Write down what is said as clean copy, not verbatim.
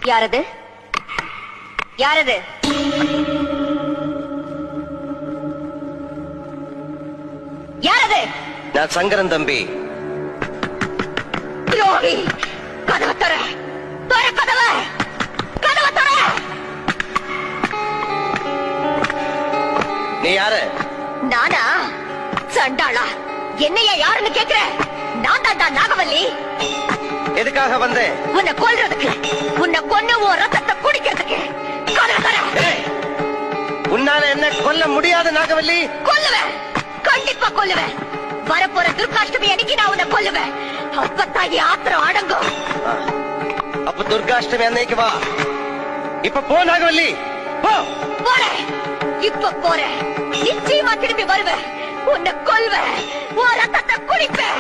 யாரது? யாரது? யாரது? நான் சங்கரன் தம்பி. துரோகி! கதவை தர! தர கதவை! கதவை தர! நீ யாரு? நானா? சண்டாளா! என்னையா யாருன்னு கேக்குற? நான் தான்டா நாகவல்லி. எதுக்காக வந்தேன்? உன்னை கொல்றதுக்கு, உன்னை கொன்னு உன் ரத்தத்தை குடிக்கிறதுக்கு. கதவை தர! உன்னால என்ன கொல்ல முடியாது நாகவல்லி? கொல்லுவேன், கண்டிப்பா கொல்லுவேன். வரப்போற துர்காஷ்டமி அன்னைக்கு நான் உன்னை கொல்லுவேன். அப்பத்தான் என் ஆத்திரம் அடங்கும். அப்ப துர்காஷ்டமி அன்னைக்கு வா. இப்ப போ நாகவல்லி, போ. போறேன், இப்ப போறேன். நிச்சயமா திரும்பி வருவேன். உன்னை கொல்வேன், உன் ரத்தத்தை குடிப்பேன்.